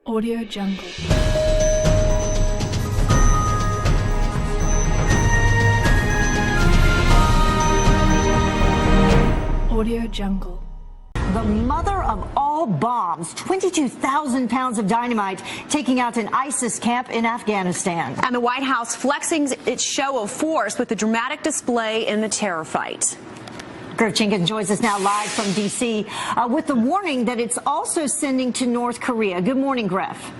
Audio Jungle. Audio Jungle. The mother of all bombs, 22,000 pounds of dynamite taking out an ISIS camp in Afghanistan. And the White House flexing its show of force with a dramatic display in the terror fight. Griff Jenkins joins us now live from D.C. With the warning that it's also sending to North Korea. Good morning, Griff.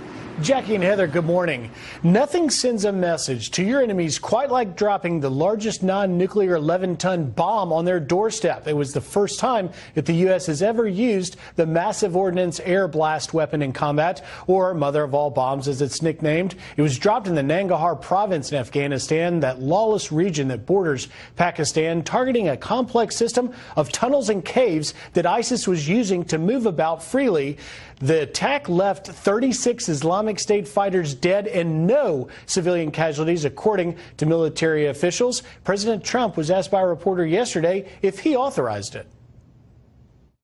Jackie and Heather, good morning. Nothing sends a message to your enemies quite like dropping the largest non-nuclear 11-ton bomb on their doorstep. It was the first time that the U.S. has ever used the massive ordnance air blast weapon in combat, or mother of all bombs as it's nicknamed. It was dropped in the Nangarhar province in Afghanistan, that lawless region that borders Pakistan, targeting a complex system of tunnels and caves that ISIS was using to move about freely. The attack left 36 Islamic State fighters dead and no civilian casualties, according to military officials. President Trump was asked by a reporter yesterday if he authorized it.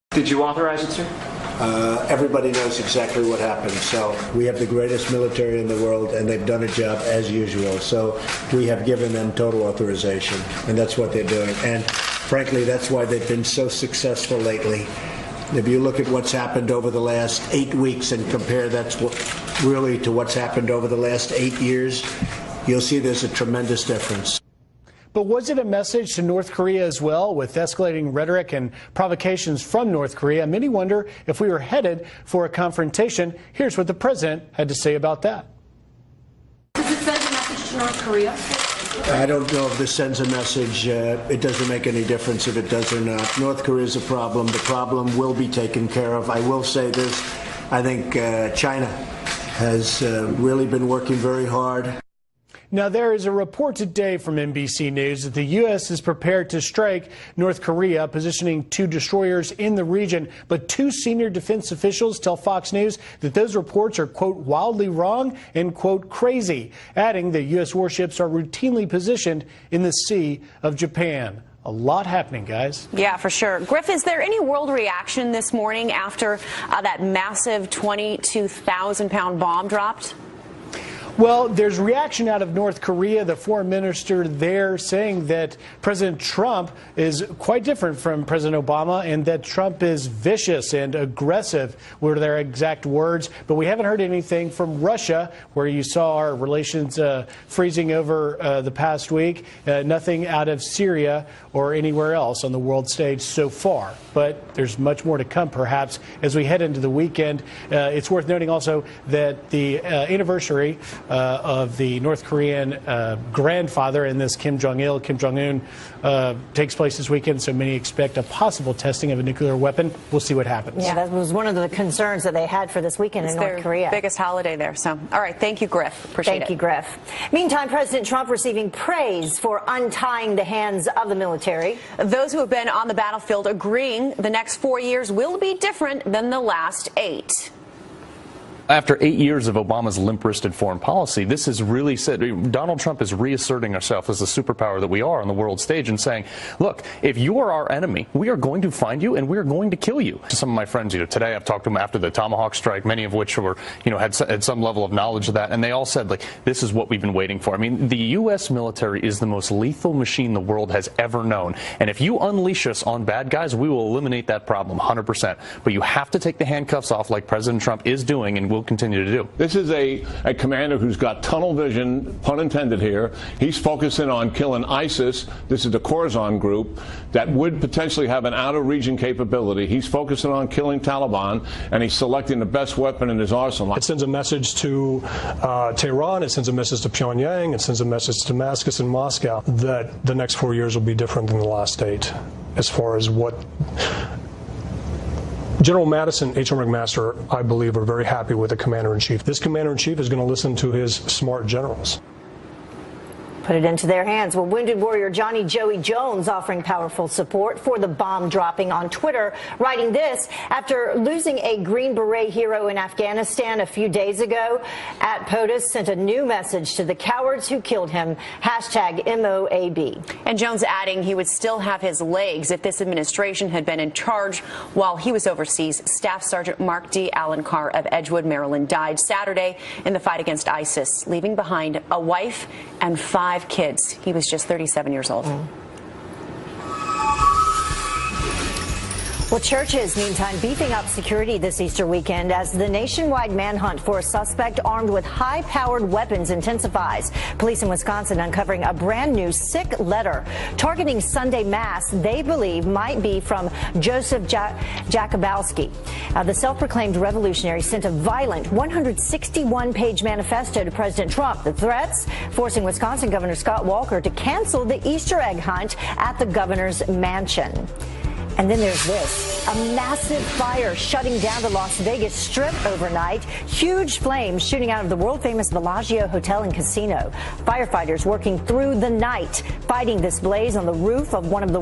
Did you authorize it, sir? Everybody knows exactly what happened. So we have the greatest military in the world, and they've done a job as usual. So we have given them total authorization, and that's what they're doing. And frankly, that's why they've been so successful lately. If you look at what's happened over the last 8 weeks and compare that to what's happened over the last 8 years, you'll see there's a tremendous difference. But was it a message to North Korea as well, with escalating rhetoric and provocations from North Korea? Many wonder if we were headed for a confrontation. Here's what the president had to say about that. Does it send a message to North Korea? I don't know if this sends a message. It doesn't make any difference if it does or not. North Korea is a problem. The problem will be taken care of. I will say this. I think China has really been working very hard. Now, there is a report today from NBC News that the U.S. is prepared to strike North Korea, positioning 2 destroyers in the region. But 2 senior defense officials tell Fox News that those reports are, quote, wildly wrong and, quote, crazy, adding the U.S. warships are routinely positioned in the Sea of Japan. A lot happening, guys. Yeah, for sure. Griff, is there any world reaction this morning after that massive 22,000-pound bomb dropped? Well, there's reaction out of North Korea. The foreign minister there saying that President Trump is quite different from President Obama and that Trump is vicious and aggressive were their exact words. But we haven't heard anything from Russia, where you saw our relations freezing over the past week. Nothing out of Syria or anywhere else on the world stage so far. But there's much more to come, perhaps, as we head into the weekend. It's worth noting also that the anniversary of the North Korean grandfather in this Kim Jong-il, Kim Jong-un, takes place this weekend, so many expect a possible testing of a nuclear weapon. We'll see what happens. Yeah, that was one of the concerns that they had for this weekend in North Korea. Biggest holiday there. So, all right, thank you, Griff. Appreciate it. Thank you, Griff. Meantime, President Trump receiving praise for untying the hands of the military. Those who have been on the battlefield agreeing the next 4 years will be different than the last 8. After 8 years of Obama's limp-wristed foreign policy, this is really said. Donald Trump is reasserting ourselves as the superpower that we are on the world stage and saying, look, if you are our enemy, we are going to find you and we are going to kill you. Some of my friends, today I've talked to them after the Tomahawk strike, many of which were, had some level of knowledge of that, and they all said, like, this is what we've been waiting for. I mean, the U.S. military is the most lethal machine the world has ever known, and if you unleash us on bad guys, we will eliminate that problem 100%. But you have to take the handcuffs off, like President Trump is doing and will continue to do. This is a commander who's got tunnel vision, pun intended here. He's focusing on killing ISIS. This is the Khorasan group that would potentially have an out-of-region capability. He's focusing on killing Taliban, and he's selecting the best weapon in his arsenal. It sends a message to Tehran, it sends a message to Pyongyang, it sends a message to Damascus and Moscow that the next 4 years will be different than the last 8 as far as what General Madison, H.R. McMaster, I believe, are very happy with the commander-in-chief. This commander-in-chief is going to listen to his smart generals. Put it into their hands. Well, wounded warrior Johnny Joey Jones offering powerful support for the bomb dropping on Twitter, writing this after losing a Green Beret hero in Afghanistan a few days ago. At POTUS sent a new message to the cowards who killed him, #MOAB. And Jones adding he would still have his legs if this administration had been in charge while he was overseas. Staff Sergeant Mark D. Alencar of Edgewood, Maryland, died Saturday in the fight against ISIS, leaving behind a wife and 5 kids. He was just 37 years old. Well, churches, meantime, beefing up security this Easter weekend as the nationwide manhunt for a suspect armed with high-powered weapons intensifies. Police in Wisconsin uncovering a brand-new sick letter targeting Sunday Mass they believe might be from Joseph Jakubowski. The self-proclaimed revolutionary sent a violent 161-page manifesto to President Trump. The threats forcing Wisconsin Governor Scott Walker to cancel the Easter egg hunt at the governor's mansion. And then there's this, a massive fire shutting down the Las Vegas Strip overnight. Huge flames shooting out of the world-famous Bellagio Hotel and Casino. Firefighters working through the night, fighting this blaze on the roof of one of the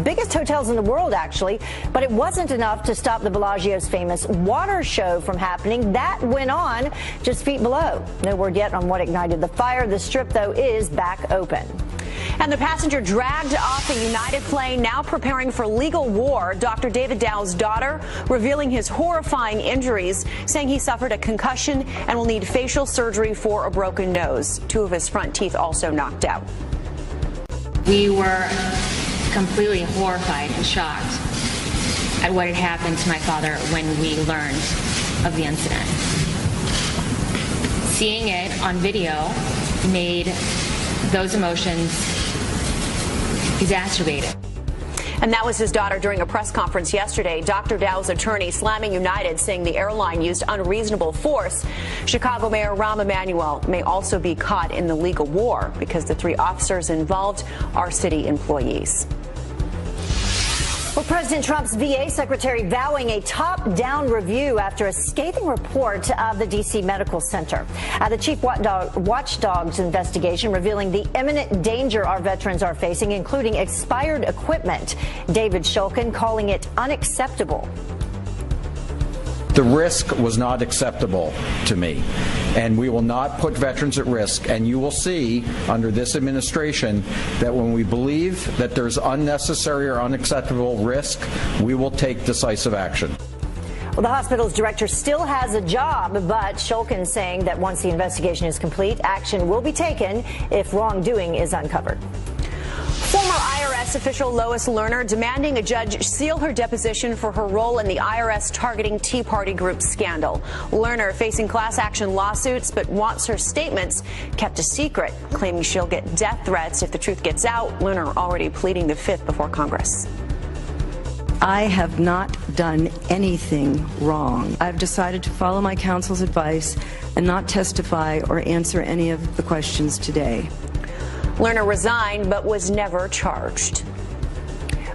biggest hotels in the world, actually. But it wasn't enough to stop the Bellagio's famous water show from happening. That went on just feet below. No word yet on what ignited the fire. The Strip, though, is back open. And the passenger dragged off a United plane, now preparing for legal war. Dr. David Dow's daughter revealing his horrifying injuries, saying he suffered a concussion and will need facial surgery for a broken nose. 2 of his front teeth also knocked out. We were completely horrified and shocked at what had happened to my father when we learned of the incident. Seeing it on video made those emotions exacerbated. And that was his daughter during a press conference yesterday. Dr. Dow's attorney slamming United, saying the airline used unreasonable force. Chicago Mayor Rahm Emanuel may also be caught in the legal war because the 3 officers involved are city employees. Well, President Trump's VA secretary vowing a top-down review after a scathing report of the D.C. Medical Center. The chief watchdog's investigation revealing the imminent danger our veterans are facing, including expired equipment. David Shulkin calling it unacceptable. The risk was not acceptable to me, and we will not put veterans at risk. And you will see under this administration that when we believe that there's unnecessary or unacceptable risk, we will take decisive action. Well, the hospital's director still has a job, but Shulkin saying that once the investigation is complete, action will be taken if wrongdoing is uncovered. Former IRS official Lois Lerner demanding a judge seal her deposition for her role in the IRS targeting Tea Party group scandal. Lerner facing class action lawsuits but wants her statements kept a secret, claiming she'll get death threats if the truth gets out. Lerner already pleading the Fifth before Congress. I have not done anything wrong. I've decided to follow my counsel's advice and not testify or answer any of the questions today. Lerner resigned but was never charged.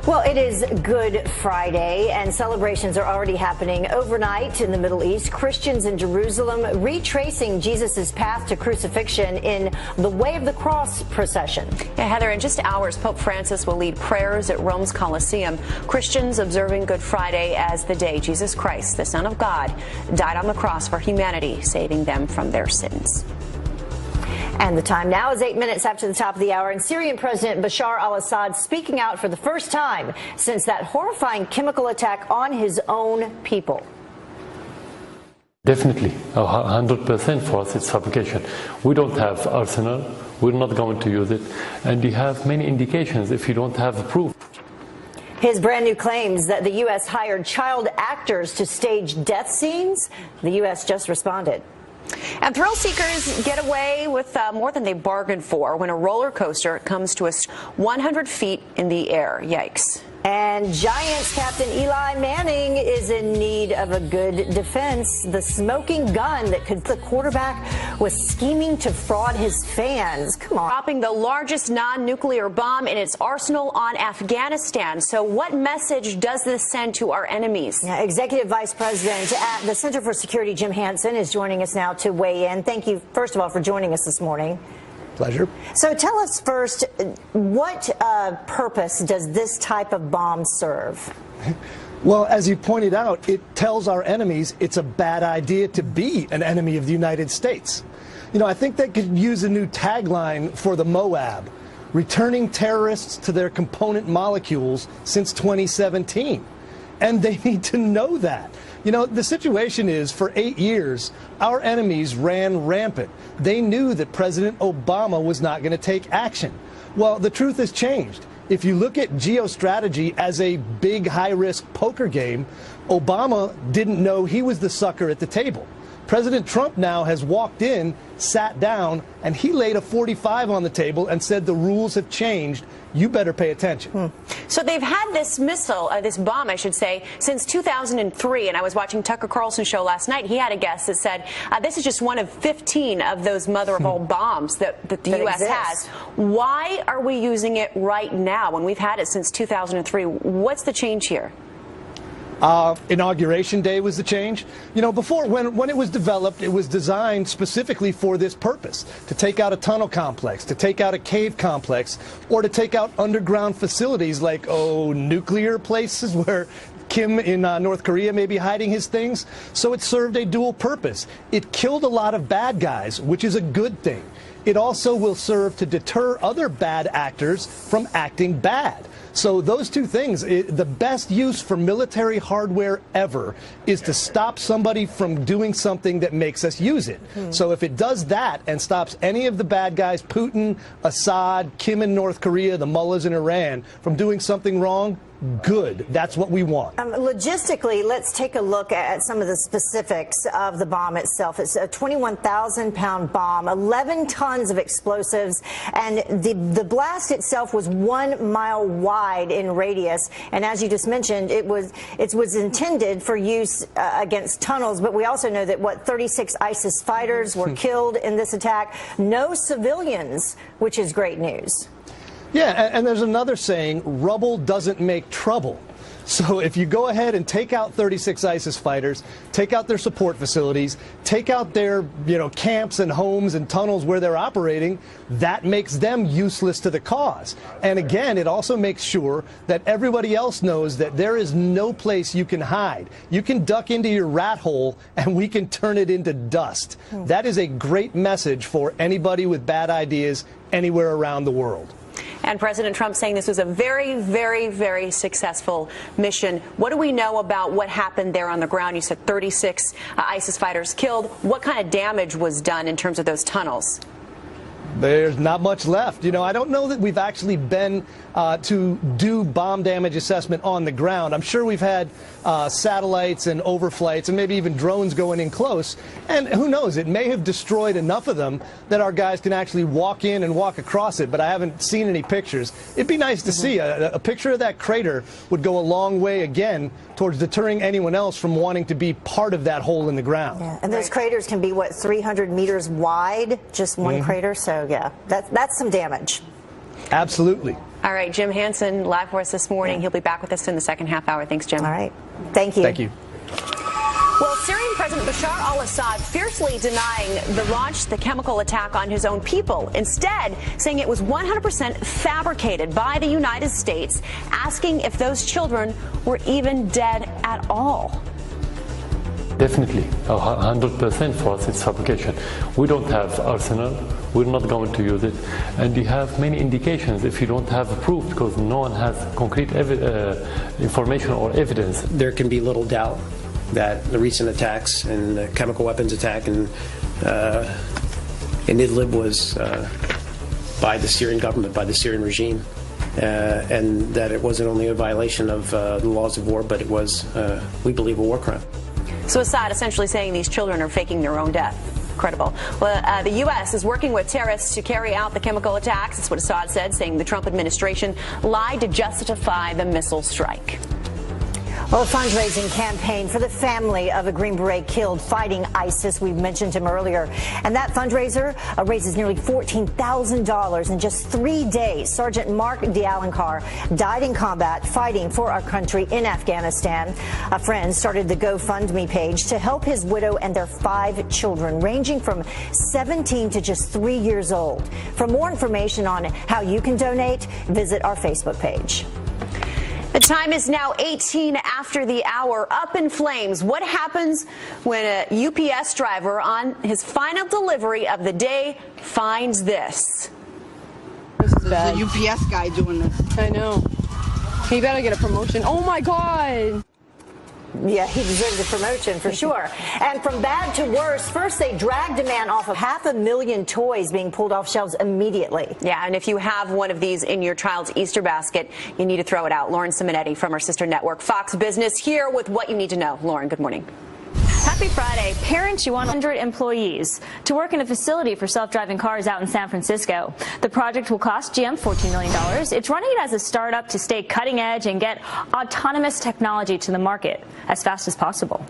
Well, it is Good Friday, and celebrations are already happening overnight in the Middle East. Christians in Jerusalem retracing Jesus' path to crucifixion in the Way of the Cross procession. Yeah, Heather, in just hours, Pope Francis will lead prayers at Rome's Colosseum. Christians observing Good Friday as the day Jesus Christ, the Son of God, died on the cross for humanity, saving them from their sins. And the time now is 8 minutes after the top of the hour, and Syrian President Bashar al-Assad speaking out for the first time since that horrifying chemical attack on his own people. Definitely, 100% for us it's fabrication. We don't have arsenal, we're not going to use it, and you have many indications if you don't have proof. His brand new claims that the U.S. hired child actors to stage death scenes. The U.S. just responded. And thrill seekers get away with more than they bargained for when a roller coaster comes to us 100 feet in the air. Yikes. And Giants captain Eli Manning is in need of a good defense. The smoking gun that could the quarterback was scheming to fraud his fans. Come on. Dropping the largest non-nuclear bomb in its arsenal on Afghanistan. So what message does this send to our enemies? Yeah, Executive Vice President at the Center for Security, Jim Hansen, is joining us now to weigh in. Thank you, first of all, for joining us this morning. Pleasure. So tell us first, what purpose does this type of bomb serve? Well, as you pointed out, it tells our enemies it's a bad idea to be an enemy of the United States. You know, I think they could use a new tagline for the Moab, returning terrorists to their component molecules since 2017. And they need to know that. You know, the situation is, for 8 years, our enemies ran rampant. They knew that President Obama was not going to take action. Well, the truth has changed. If you look at geostrategy as a big, high-risk poker game, Obama didn't know he was the sucker at the table. President Trump now has walked in, sat down, and he laid a 45 on the table and said the rules have changed. You better pay attention. So they've had this missile, this bomb, I should say, since 2003. And I was watching Tucker Carlson's show last night. He had a guest that said this is just one of 15 of those mother of all bombs that the U.S. has. Why are we using it right now when we've had it since 2003? What's the change here? Inauguration Day was the change. You know, before, when it was developed, it was designed specifically for this purpose, to take out a tunnel complex, to take out a cave complex, or to take out underground facilities like, nuclear places where Kim in North Korea may be hiding his things. So it served a dual purpose. It killed a lot of bad guys, which is a good thing. It also will serve to deter other bad actors from acting bad. So those two things, the best use for military hardware ever is to stop somebody from doing something that makes us use it. So if it does that and stops any of the bad guys, Putin, Assad, Kim in North Korea, the mullahs in Iran, from doing something wrong, good. That's what we want. Logistically, let's take a look at some of the specifics of the bomb itself. It's a 21,000-pound bomb, 11 tons of explosives, and the blast itself was 1 mile wide in radius. And as you just mentioned, it was intended for use against tunnels. But we also know that 36 ISIS fighters were killed in this attack. No civilians, which is great news. Yeah, and there's another saying, rubble doesn't make trouble. So if you go ahead and take out 36 ISIS fighters, take out their support facilities, take out their, camps and homes and tunnels where they're operating, that makes them useless to the cause. And again, it also makes sure that everybody else knows that there is no place you can hide. You can duck into your rat hole and we can turn it into dust. That is a great message for anybody with bad ideas anywhere around the world. And President Trump saying this was a very, very, very successful mission. What do we know about what happened there on the ground? You said 36 ISIS fighters killed. What kind of damage was done in terms of those tunnels? There's not much left. I don't know that we've actually been to do bomb damage assessment on the ground. I'm sure we've had satellites and overflights and maybe even drones going in close. And who knows, it may have destroyed enough of them that our guys can actually walk in and walk across it, but I haven't seen any pictures. It'd be nice to see. A picture of that crater would go a long way, again, towards deterring anyone else from wanting to be part of that hole in the ground. Yeah. And those craters can be, 300 meters wide, just one crater? So, yeah, that's some damage. Absolutely. All right, Jim Hansen, live for us this morning. He'll be back with us in the second half hour. Thanks, Jim. All right. Thank you. Thank you. Well, Syrian President Bashar al-Assad fiercely denying the chemical attack on his own people, instead saying it was 100% fabricated by the United States, asking if those children were even dead at all. Definitely, 100% for us it's fabrication. We don't have arsenal, we're not going to use it, and you have many indications if you don't have proof, because no one has concrete information or evidence. There can be little doubt that the recent attacks and the chemical weapons attack in Idlib was by the Syrian government, by the Syrian regime, and that it wasn't only a violation of the laws of war, but it was, we believe, a war crime. So Assad essentially saying these children are faking their own death. Incredible. Well, the U.S. is working with terrorists to carry out the chemical attacks. That's what Assad said, saying the Trump administration lied to justify the missile strike. Well, a fundraising campaign for the family of a Green Beret killed fighting ISIS. We mentioned him earlier. And that fundraiser raises nearly $14,000 in just 3 days. Sergeant Mark Dialankar died in combat fighting for our country in Afghanistan. A friend started the GoFundMe page to help his widow and their 5 children, ranging from 17 to just 3 years old. For more information on how you can donate, visit our Facebook page. The time is now 18 after the hour. Up in flames. What happens when a UPS driver on his final delivery of the day finds this? This is the UPS guy doing this. I know. He better get a promotion. Oh my God. Yeah, he deserves a promotion for sure. And from bad to worse, first they dragged a man off of 500,000 toys being pulled off shelves immediately. Yeah, and if you have one of these in your child's Easter basket, you need to throw it out. Lauren Simonetti from our sister network, Fox Business, here with what you need to know. Lauren, good morning. Happy Friday. Parents, you want 100 employees to work in a facility for self-driving cars out in San Francisco. The project will cost GM $14 million. It's running it as a startup to stay cutting edge and get autonomous technology to the market as fast as possible.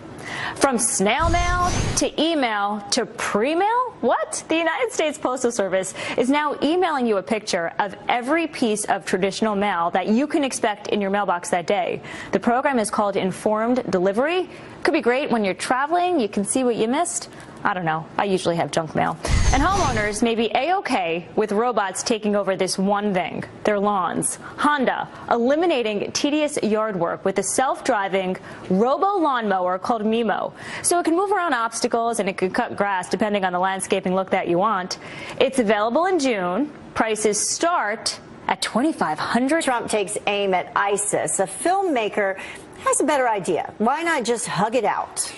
From snail mail to email to pre-mail? What? The United States Postal Service is now emailing you a picture of every piece of traditional mail that you can expect in your mailbox that day. The program is called Informed Delivery. Could be great when you're traveling. You can see what you missed. I don't know. I usually have junk mail. And homeowners may be A-OK with robots taking over this one thing, their lawns. Honda eliminating tedious yard work with a self-driving robo-lawnmower called Mimo. So it can move around obstacles and it can cut grass depending on the landscaping look that you want. It's available in June. Prices start at $2,500. Trump takes aim at ISIS. A filmmaker has a better idea. Why not just hug it out?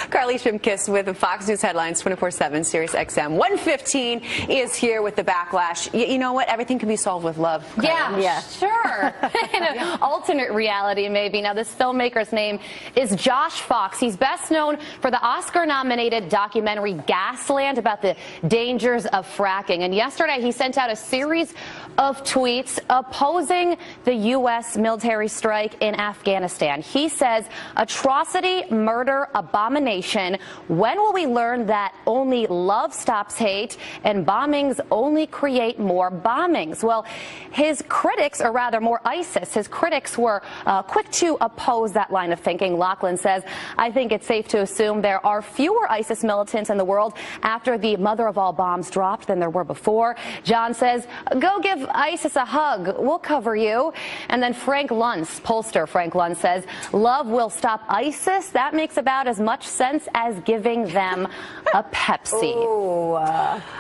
Carly Shimkus with the Fox News Headlines 24/7, Sirius XM 115 is here with the backlash. You know what? Everything can be solved with love. Yeah, sure. In an alternate reality, maybe. Now, this filmmaker's name is Josh Fox. He's best known for the Oscar-nominated documentary Gasland about the dangers of fracking. And yesterday, he sent out a series of tweets opposing the U.S. military strike in Afghanistan. He says, atrocity, murder, abomination. When will we learn that only love stops hate and bombings only create more bombings? Well, his critics, or rather more ISIS, his critics were quick to oppose that line of thinking. Lachlan says, I think it's safe to assume there are fewer ISIS militants in the world after the mother of all bombs dropped than there were before. John says, go give ISIS a hug. We'll cover you. And then Frank Luntz, pollster Frank Luntz, says, love will stop ISIS. That makes about as much sense as giving them a Pepsi.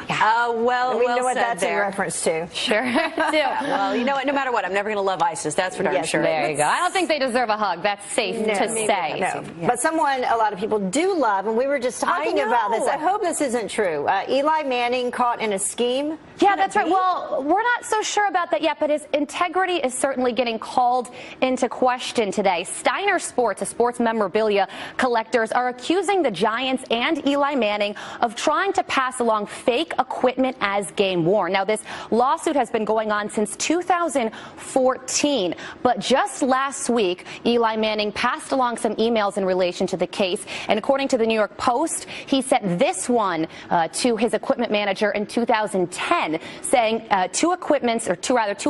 Well, we know what said that's there. in reference to. Sure do. Well, you know what? No matter what, I'm never going to love ISIS. That's for darn sure. There you go. I don't think they deserve a hug. That's safe to say. No. But someone a lot of people do love, and we were just talking about this. I hope this isn't true. Eli Manning caught in a scheme. Yeah, that's right. Well, we're not so sure about that yet, but his integrity is certainly getting called into question today. Steiner Sports, a sports memorabilia collectors, are accusing the Giants and Eli Manning of trying to pass along fake equipment as game worn. Now, this lawsuit has been going on since 2014, but just last week, Eli Manning passed along some emails in relation to the case, and according to the New York Post, he sent this one to his equipment manager in 2010, saying two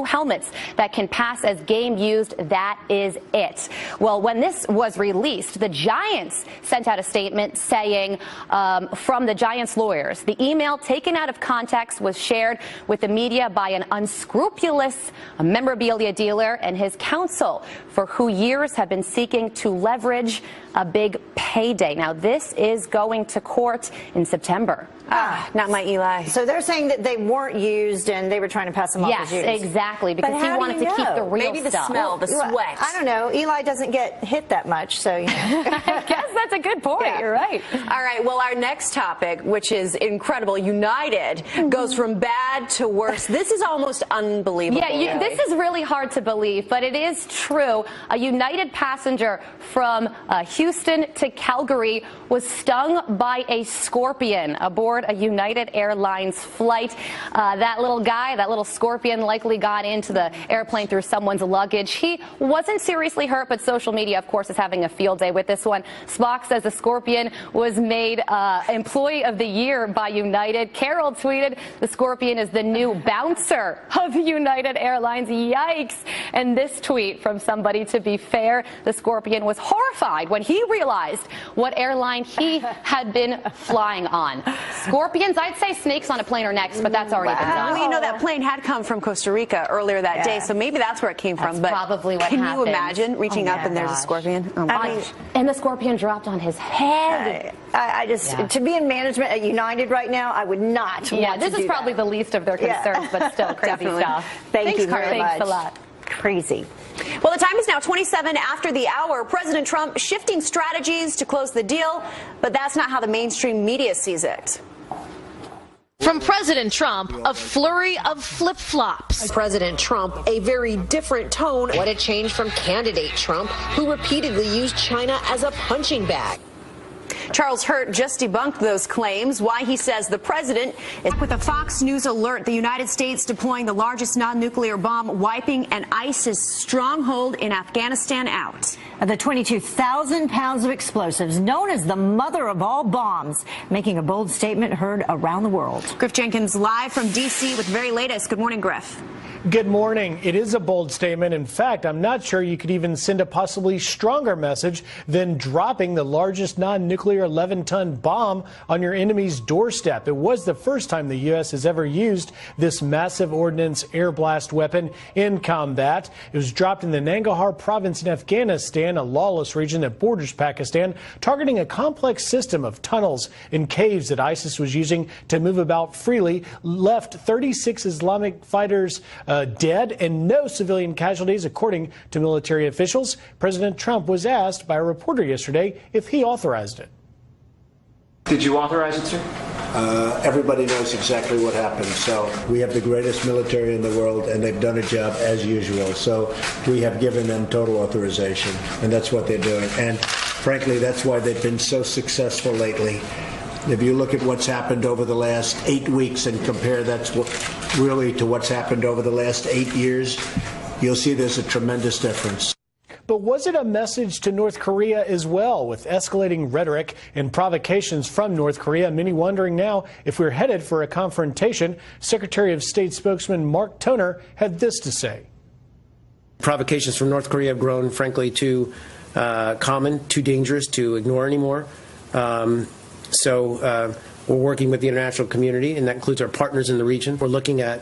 helmets that can pass as game used, that is it. Well, when this was released, the Giants sent out a statement saying, from the Giants lawyers, the email taken out of context was shared with the media by an unscrupulous memorabilia dealer and his counsel, for who years have been seeking to leverage a big payday. Now, this is going to court in September. Not my Eli. So they're saying that they weren't used and they were trying to pass them off as used. Yes, exactly, because he wanted to keep the real Maybe the stuff. smell, the sweat. I don't know. Eli doesn't get hit that much, so you know. I guess that's a good point. Yeah. You're right. All right, well, our next topic, which is incredible, United goes from bad to worse. This is almost unbelievable. Yeah, this is really hard to believe, but it is true. A United passenger from Houston to Calgary was stung by a scorpion aboard a United Airlines flight. That little scorpion likely got into the airplane through someone's luggage. He wasn't seriously hurt, but social social media, of course, is having a field day with this one. Spock says the Scorpion was made Employee of the Year by United. Carol tweeted, the Scorpion is the new bouncer of United Airlines. Yikes. And this tweet from somebody, to be fair, the Scorpion was horrified when he realized what airline he had been flying on. Scorpions, I'd say snakes on a plane are next, but that's already been done. Well, you know, that plane had come from Costa Rica earlier that day, so maybe that's where it came from. But probably what can happened. you imagine reaching up and there's a scorpion? Oh, I mean, and the Scorpion dropped on his head. I just, to be in management at United right now, I would not want this to is do probably that. the least of their concerns, but still crazy stuff. Thanks, you very much. Thanks a lot. Crazy. Well, the time is now 27 after the hour. President Trump shifting strategies to close the deal, but that's not how the mainstream media sees it. From President Trump, a flurry of flip-flops. President Trump, a very different tone. What a change from candidate Trump, who repeatedly used China as a punching bag. Charles Hurt just debunked those claims, why he says the president is with a Fox News alert. The United States deploying the largest non-nuclear bomb, wiping an ISIS stronghold in Afghanistan out. The 22,000 pounds of explosives, known as the mother of all bombs, making a bold statement heard around the world. Griff Jenkins live from D.C. with the very latest. Good morning, Griff. Good morning. It is a bold statement. In fact, I'm not sure you could even send a possibly stronger message than dropping the largest non-nuclear 11-ton bomb on your enemy's doorstep. It was the first time the U.S. has ever used this massive ordnance air blast weapon in combat. It was dropped in the Nangarhar province in Afghanistan, a lawless region that borders Pakistan, targeting a complex system of tunnels and caves that ISIS was using to move about freely, left 36 Islamic fighters dead and no civilian casualties, according to military officials. President Trump was asked by a reporter yesterday if he authorized it. Did you authorize it, sir? Everybody knows exactly what happened. So we have the greatest military in the world, and they've done a job as usual. So we have given them total authorization, and that's what they're doing. And frankly, that's why they've been so successful lately. If you look at what's happened over the last 8 weeks and compare that really to what's happened over the last 8 years, you'll see there's a tremendous difference. But was it a message to North Korea as well, with escalating rhetoric and provocations from North Korea? Many wondering now if we're headed for a confrontation. Secretary of State spokesman Mark Toner had this to say. Provocations from North Korea have grown, frankly, too common, too dangerous to ignore anymore. So we're working with the international community, and that includes our partners in the region. We're looking at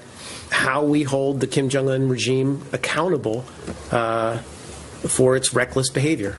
how we hold the Kim Jong-un regime accountable for its reckless behavior.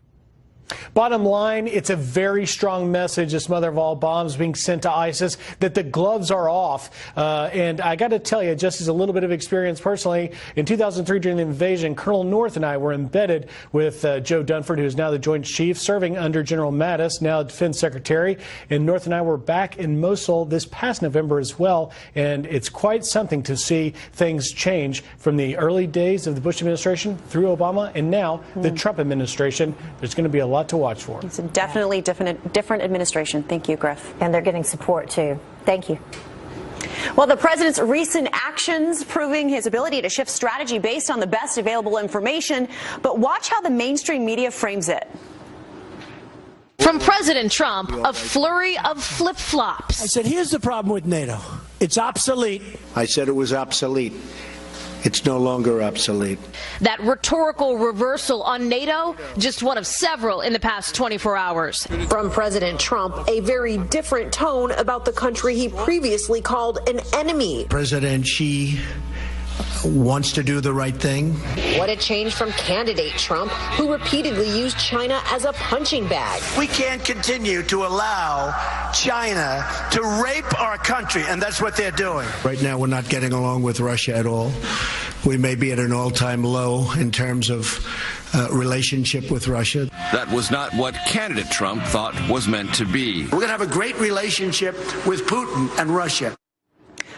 Bottom line, it's a very strong message, this mother of all bombs being sent to ISIS, that the gloves are off. And I got to tell you, just as a little bit of experience personally, in 2003 during the invasion, Colonel North and I were embedded with Joe Dunford, who is now the Joint Chief, serving under General Mattis, now Defense Secretary. And North and I were back in Mosul this past November as well. And it's quite something to see things change from the early days of the Bush administration through Obama and now the Trump administration. There's going to be a lot to watch for. It's a definitely different administration. Thank you, Griff. And they're getting support, too. Thank you. Well, the president's recent actions proving his ability to shift strategy based on the best available information. But watch how the mainstream media frames it. From President Trump, a flurry of flip-flops. I said, here's the problem with NATO. It's obsolete. I said it was obsolete. It's no longer obsolete. That rhetorical reversal on NATO, just one of several in the past 24 hours. From President Trump, a very different tone about the country he previously called an enemy. President Xi wants to do the right thing. What a change from candidate Trump, who repeatedly used China as a punching bag. We can't continue to allow China to rape our country, and that's what they're doing. Right now, we're not getting along with Russia at all. We may be at an all-time low in terms of relationship with Russia. That was not what candidate Trump thought was meant to be. We're going to have a great relationship with Putin and Russia.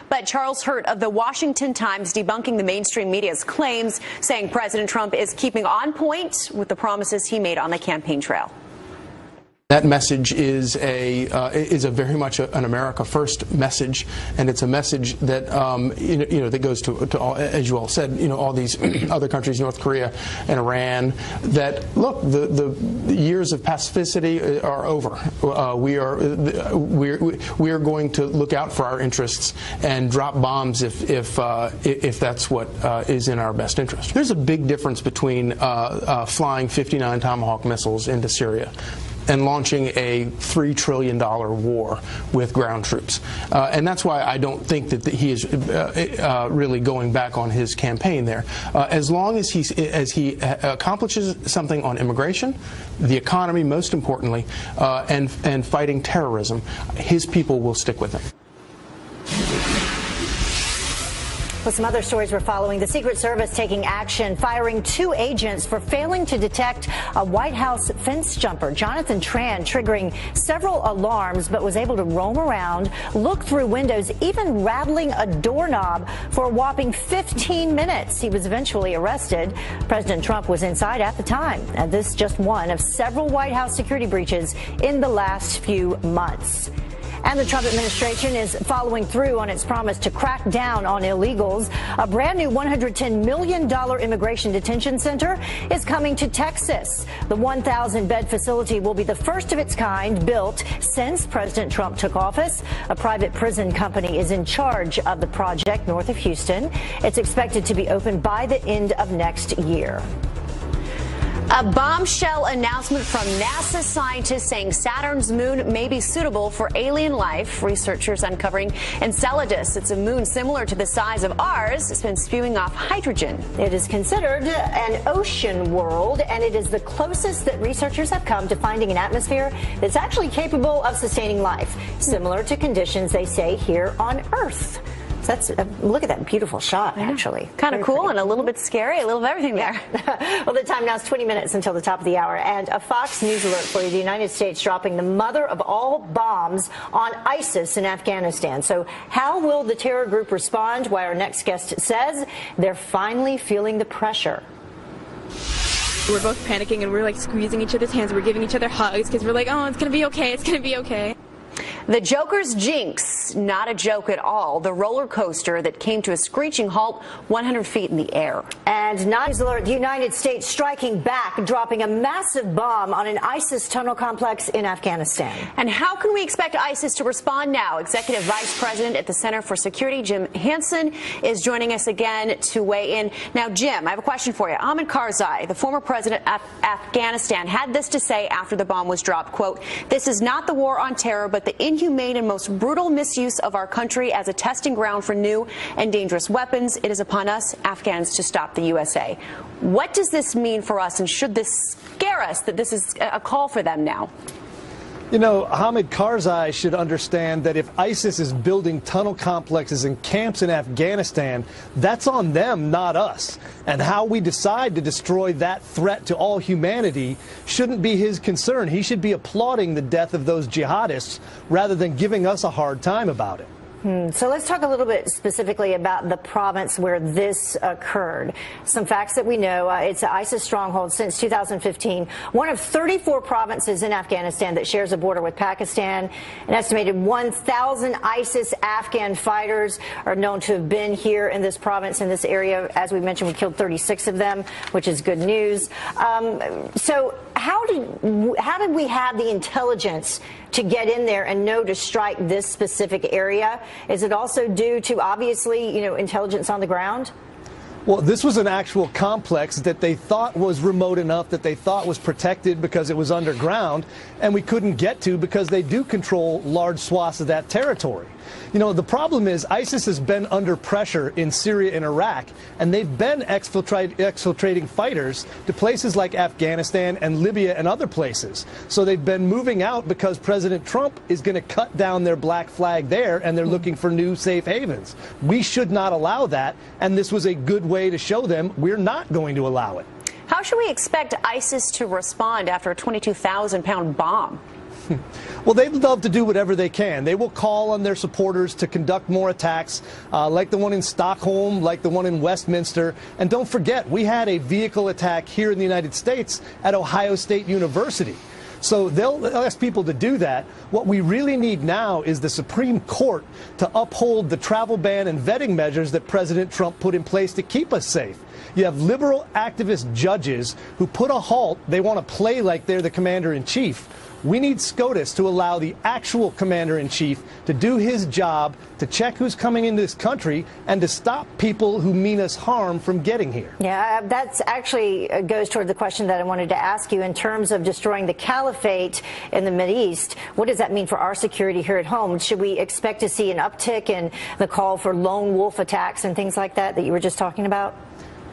But Charles Hurt of the Washington Times debunking the mainstream media's claims, saying President Trump is keeping on point with the promises he made on the campaign trail. That message is a very much an America First message, and it's a message that that goes to all, as you all said, all these other countries, North Korea and Iran. That look, the years of pacificity are over. We are going to look out for our interests and drop bombs if that's what is in our best interest. There's a big difference between flying 59 Tomahawk missiles into Syria and launching a $3 trillion war with ground troops. And that's why I don't think that he is really going back on his campaign there. As long as he accomplishes something on immigration, the economy, most importantly, and fighting terrorism, his people will stick with him. With some other stories we're following, the Secret Service taking action, firing 2 agents for failing to detect a White House fence jumper. Jonathan Tran triggering several alarms, but was able to roam around, look through windows, even rattling a doorknob for a whopping 15 minutes. He was eventually arrested. President Trump was inside at the time. And this is just one of several White House security breaches in the last few months. And the Trump administration is following through on its promise to crack down on illegals. A brand new $110 million immigration detention center is coming to Texas. The 1,000-bed facility will be the first of its kind built since President Trump took office. A private prison company is in charge of the project north of Houston. It's expected to be open by the end of next year. A bombshell announcement from NASA scientists saying Saturn's moon may be suitable for alien life. Researchers uncovering Enceladus. It's a moon similar to the size of ours. It's been spewing off hydrogen. It is considered an ocean world, and it is the closest that researchers have come to finding an atmosphere that's actually capable of sustaining life, similar to conditions they say here on Earth. That's look at that beautiful shot, actually. Kind of cool and a little bit scary, a little of everything there. Well, the time now is 20 minutes until the top of the hour. And a Fox News alert for you. The United States dropping the mother of all bombs on ISIS in Afghanistan. So how will the terror group respond? Why our next guest says they're finally feeling the pressure. We're both panicking and we're like squeezing each other's hands. We're giving each other hugs because we're like, oh, it's going to be okay. It's going to be okay. The Joker's jinx, not a joke at all. The roller coaster that came to a screeching halt 100 feet in the air. And news alert, the United States striking back, dropping a massive bomb on an ISIS tunnel complex in Afghanistan. And how can we expect ISIS to respond now? Executive Vice President at the Center for Security, Jim Hansen, is joining us again to weigh in. Now, Jim, I have a question for you. Hamid Karzai, the former president of Afghanistan, had this to say after the bomb was dropped, quote, "This is not the war on terror, but the inhumane and most brutal misuse of our country as a testing ground for new and dangerous weapons. It is upon us, Afghans, to stop the USA." What does this mean for us, and should this scare us that this is a call for them now? You know, Hamid Karzai should understand that if ISIS is building tunnel complexes and camps in Afghanistan, that's on them, not us. And how we decide to destroy that threat to all humanity shouldn't be his concern. He should be applauding the death of those jihadists rather than giving us a hard time about it. So let's talk a little bit specifically about the province where this occurred. Some facts that we know, it's an ISIS stronghold since 2015, one of 34 provinces in Afghanistan that shares a border with Pakistan. An estimated 1,000 ISIS Afghan fighters are known to have been here in this province, in this area. As we mentioned, we killed 36 of them, which is good news. So how did we have the intelligence to get in there and know to strike this specific area? Is it also due to, obviously, intelligence on the ground? Well, this was an actual complex that they thought was remote enough, that they thought was protected because it was underground, and we couldn't get to because they do control large swaths of that territory. You know, the problem is ISIS has been under pressure in Syria and Iraq, and they've been exfiltrating fighters to places like Afghanistan and Libya and other places. So they've been moving out because President Trump is going to cut down their black flag there, and they're looking for new safe havens. We should not allow that, and this was a good way to show them we're not going to allow it. How should we expect ISIS to respond after a 22,000-pound bomb? Well, they'd love to do whatever they can. They will call on their supporters to conduct more attacks, like the one in Stockholm, like the one in Westminster. And don't forget, we had a vehicle attack here in the United States at Ohio State University. So they'll ask people to do that. What we really need now is the Supreme Court to uphold the travel ban and vetting measures that President Trump put in place to keep us safe. You have liberal activist judges who put a halt. They want to play like they're the commander-in-chief. We need SCOTUS to allow the actual commander-in-chief to do his job, to check who's coming into this country, and to stop people who mean us harm from getting here. Yeah, that's actually goes toward the question that I wanted to ask you in terms of destroying the caliphate in the Mideast. What does that mean for our security here at home? Should we expect to see an uptick in the call for lone wolf attacks and things like that you were just talking about?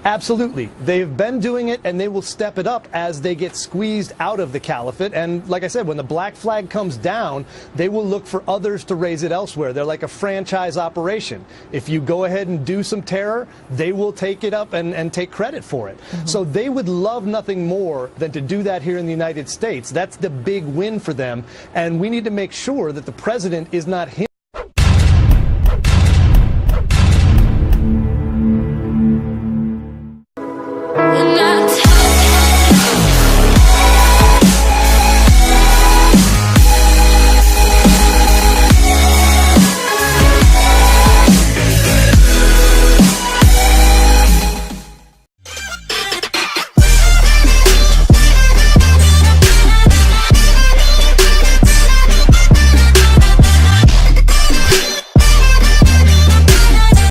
Absolutely. They've been doing it, and they will step it up as they get squeezed out of the caliphate. And like I said, when the black flag comes down, they will look for others to raise it elsewhere. They're like a franchise operation. If you go ahead and do some terror, they will take it up and take credit for it. So they would love nothing more than to do that here in the United States. That's the big win for them. And we need to make sure that the president is not hindering